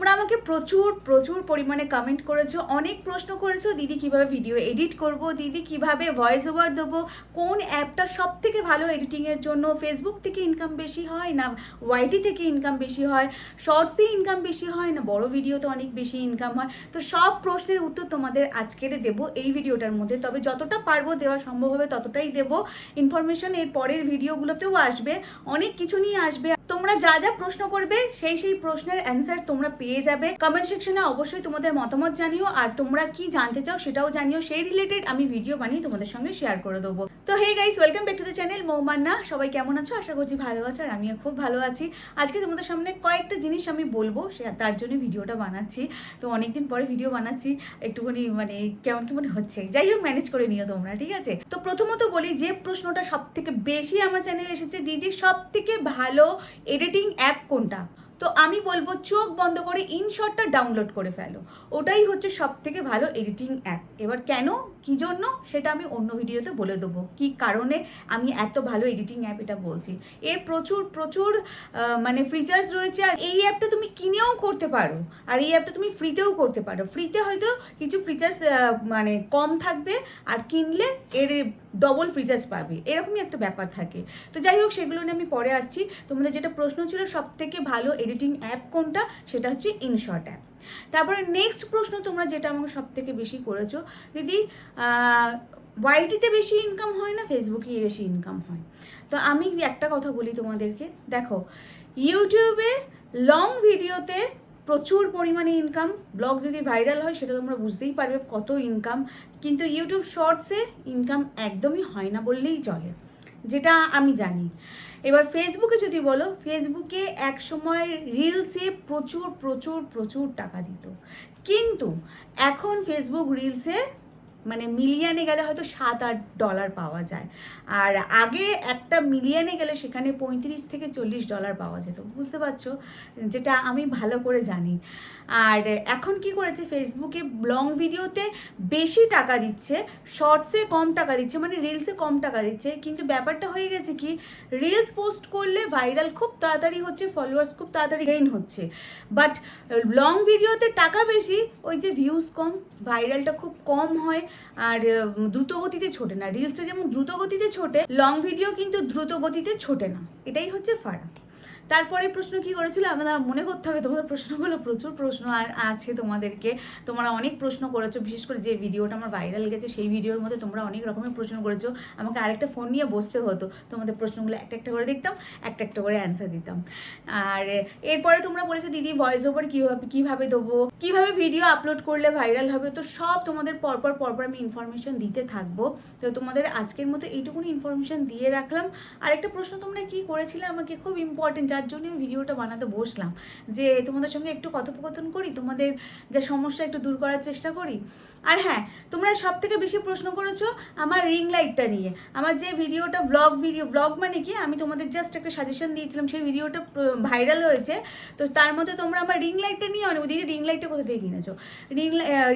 তোমরা আমাকে প্রচুর প্রচুর পরিমাণে কমেন্ট করেছো, অনেক প্রশ্ন করেছো, দিদি কিভাবে ভিডিও এডিট করব, দিদি কিভাবে ভয়েস ওভার দেবো, কোন অ্যাপটা সব থেকে ভালো এডিটিংয়ের জন্য, ফেসবুক থেকে ইনকাম বেশি হয় না ওয়াইটি থেকে ইনকাম বেশি হয়, শর্টসে ইনকাম বেশি হয় না বড় ভিডিওতে অনেক বেশি ইনকাম হয়। তো সব প্রশ্নের উত্তর তোমাদের আজকের দেবো এই ভিডিওটার মধ্যে, তবে যতটা পারবো দেওয়া সম্ভব হবে ততটাই দেবো। ইনফরমেশন এর পরের ভিডিওগুলোতেও আসবে, অনেক কিছু নিয়ে আসবে। তোমরা যা যা প্রশ্ন করবে সেই প্রশ্নের অ্যান্সার তোমরা পেয়ে যাবে। কমেন্ট সেকশনে অবশ্যই তোমাদের মতামত জানিও, আর তোমরা কি জানতে চাও সেটাও জানিও, সেই রিলেটেড আমি ভিডিও বানিয়ে তোমাদের সঙ্গে শেয়ার করে দেবো। তো hey guys, welcome back to the channel Moumanna. সবাই কেমন আছো? আশা করছি ভালো আছো, আর আমিও খুব ভালো আছি। আজকে তোমাদের সামনে কয়েকটা জিনিস আমি বলবো, তার জন্য ভিডিওটা বানাচ্ছি। তো অনেকদিন পরে ভিডিও বানাচ্ছি, একটুখানি মানে কেমন কেমন হচ্ছে, যাই হোক ম্যানেজ করে নিও তোমরা, ঠিক আছে? তো প্রথমত বলি, যে প্রশ্নটা সব থেকে বেশি আমার চ্যানেলে এসেছে, দিদি সব থেকে ভালো এডিটিং অ্যাপ কোনটা? তো আমি বলবো চোখ বন্ধ করে ইনশটটা ডাউনলোড করে ফেলো, ওটাই হচ্ছে সব থেকে ভালো এডিটিং অ্যাপ। এবার কেন, কি জন্য, সেটা আমি অন্য ভিডিওতে বলে দেবো, কি কারণে আমি এত ভালো এডিটিং অ্যাপ এটা বলছি। এর প্রচুর প্রচুর মানে ফিচার্স রয়েছে, আর এই অ্যাপটা তুমি কিনেও করতে পারো, আর এই অ্যাপটা তুমি ফ্রিতেও করতে পারো। ফ্রিতে হয়তো কিছু ফিচার্স মানে কম থাকবে, আর কিনলে এর ডবল ফিচার্স পাবে, এরকমই একটা ব্যাপার থাকে। তো যাই হোক, সেগুলো নিয়ে আমি পরে আসছি। তোমাদের যেটা প্রশ্ন ছিল সব থেকে ভালো এডিটিং অ্যাপ কোনটা, সেটা হচ্ছে ইনশট অ্যাপ। তারপরে নেক্সট প্রশ্ন তোমরা যেটা আমাকে সব থেকে বেশি করেছো, দিদি ওয়াইটিতে বেশি ইনকাম হয় না ফেসবুকে বেশি ইনকাম হয়? তো আমি একটা কথা বলি তোমাদেরকে, দেখো ইউটিউবে লং ভিডিওতে প্রচুর পরিমাণে ইনকাম, ব্লগ যদি ভাইরাল হয় সেটা তোমরা বুঝতেই পারবে কত ইনকাম, কিন্তু ইউটিউব শর্টসে ইনকাম একদমই হয় না বললেই চলে, যেটা আমি জানি। এবার ফেসবুকে যদি বলো, ফেসবুকে এক সময় রিলসে প্রচুর প্রচুর প্রচুর টাকা দিত, কিন্তু এখন ফেসবুক রিলসে মানে মিলিয়নে গেলে হয়তো $7-8 পাওয়া যায়, আর আগে একটা মিলিয়নে গেলে সেখানে $35-40 পাওয়া যেত, বুঝতে পারছো? যেটা আমি ভালো করে জানি। আর এখন কি করেছে, ফেসবুকে লং ভিডিওতে বেশি টাকা দিচ্ছে, শর্টসে কম টাকা দিচ্ছে, মানে রিলসে কম টাকা দিচ্ছে। কিন্তু ব্যাপারটা হয়ে গেছে কি, রিলস পোস্ট করলে ভাইরাল খুব তাড়াতাড়ি হচ্ছে, ফলোয়ার্স খুব তাড়াতাড়ি গেইন হচ্ছে, বাট লং ভিডিওতে টাকা বেশি, ওই যে ভিউজ কম, ভাইরালটা খুব কম হয়, আর দ্রুত গতিতে ছোটে না। রিলসটা যেমন দ্রুত গতিতে ছোটে, লং ভিডিও কিন্তু দ্রুত গতিতে ছোটে না, এটাই হচ্ছে ফারাক। তারপরে প্রশ্ন কি করেছিল, আমাদের মনে করতে হবে, তোমাদের প্রশ্নগুলো প্রচুর প্রশ্ন আছে তোমাদেরকে, তোমরা অনেক প্রশ্ন করেছো, বিশেষ করে যে ভিডিওটা আমার ভাইরাল গেছে সেই ভিডিওর মধ্যে তোমরা অনেক রকমের প্রশ্ন করেছো। আমাকে আরেকটা ফোন নিয়ে বসতে হতো, তোমাদের প্রশ্নগুলো একটা একটা করে দেখতাম, একটা একটা করে অ্যান্সার দিতাম। আর এরপরে তোমরা বলেছো দিদি ভয়েস ওভার কীভাবে দেবো, কীভাবে ভিডিও আপলোড করলে ভাইরাল হবে। তো সব তোমাদের পরপর আমি ইনফরমেশন দিতে থাকবো। তো তোমাদের আজকের মতো এইটুকুনি ইনফরমেশন দিয়ে রাখলাম। আরেকটা প্রশ্ন তোমরা কি করেছিলে আমাকে, খুব ইম্পর্টেন্ট, যার জন্য আমি ভিডিওটা বানাতে বসলাম, যে তোমাদের সঙ্গে একটু কথোপকথন করি, তোমাদের যা সমস্যা একটু দূর করার চেষ্টা করি। আর হ্যাঁ, তোমরা সব থেকে বেশি প্রশ্ন করেছো আমার রিং লাইটটা নিয়ে। আমার যে ভিডিওটা ব্লগ মানে কি, আমি তোমাদের জাস্ট একটা সাজেশন দিয়েছিলাম, সেই ভিডিওটা ভাইরাল হয়েছে। তো তার মধ্যে তোমরা আমার রিং লাইটটা নিয়ে অনেক, দিদি রিং লাইটটা কোথা থেকে কিনেছো?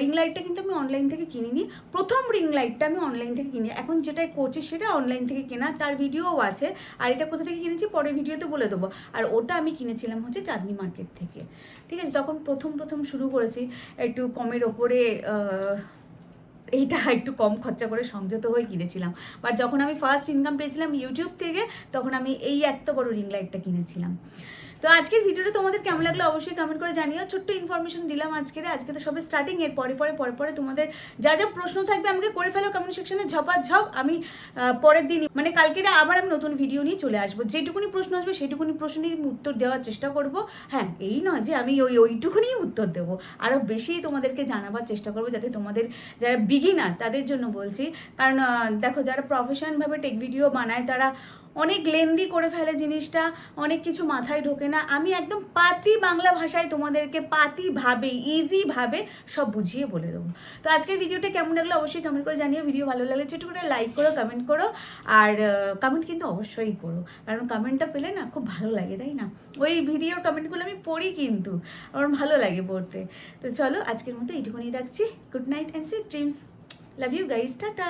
রিং লাইটটা কিন্তু আমি অনলাইন থেকে কিনিনি, প্রথম রিং লাইটটা আমি অনলাইন থেকে কিনি, এখন যেটাই করছি সেটা অনলাইন থেকে কেনা, তার ভিডিওও আছে। আর এটা কোথা থেকে কিনেছি পরের ভিডিওতে বলে দেবো। আর ওটা আমি কিনেছিলাম হচ্ছে চাঁদনি মার্কেট থেকে, ঠিক আছে? তখন প্রথম শুরু করেছি, একটু কমের ওপরে এইটা একটু কম খরচা করে সংযত হয়ে কিনেছিলাম। বাট যখন আমি ফার্স্ট ইনকাম পেয়েছিলাম ইউটিউব থেকে, তখন আমি এই এত বড় রিং লাইটটা কিনেছিলাম। তো আজকের ভিডিওটা তোমাদের কেমন লাগলো অবশ্যই কমেন্ট করে জানিও। ছোট্ট ইনফরমেশন দিলাম আজকে তো সবে স্টার্টিং, এর পরে তোমাদের যা যা প্রশ্ন থাকবে আমাকে করে ফেলো কমেন্ট সেকশনে ঝপাঝপ। আমি পরের দিন মানে কালকে আবার আমি নতুন ভিডিও নিয়ে চলে আসবো, যেটুকুনি প্রশ্ন আসবে সেইটুকুনি প্রশ্নের উত্তর দেওয়ার চেষ্টা করব। হ্যাঁ, এই নয় যে আমি ওইটুকুনি উত্তর দেবো, আরও বেশি তোমাদেরকে জানাবার চেষ্টা করবো, যাতে তোমাদের যারা বিগিনার তাদের জন্য বলছি। কারণ দেখো, যারা প্রফেশনভাবে টেক ভিডিও বানায় তারা অনেক লেন্দি করে ফেলে জিনিসটা, অনেক কিছু মাথায় ঢোকে না। আমি একদম পাতি বাংলা ভাষায় তোমাদেরকে পাতিভাবে ইজিভাবে সব বুঝিয়ে বলে দেবো। তো আজকের ভিডিওটা কেমন লাগলো অবশ্যই কমেন্ট করে জানিও। ভিডিও ভালো লাগলে ছোটো করে লাইক করো, কমেন্ট করো, আর কমেন্ট কিন্তু অবশ্যই করো, কারণ কমেন্টটা পেলে না খুব ভালো লাগে, তাই না? ওই ভিডিওর কমেন্টগুলো আমি পড়ি, কিন্তু আমার ভালো লাগে পড়তে। তো চলো আজকের মতো এইটুকুনি রাখছি। Good night and sweet dreams. Love you guys, tata.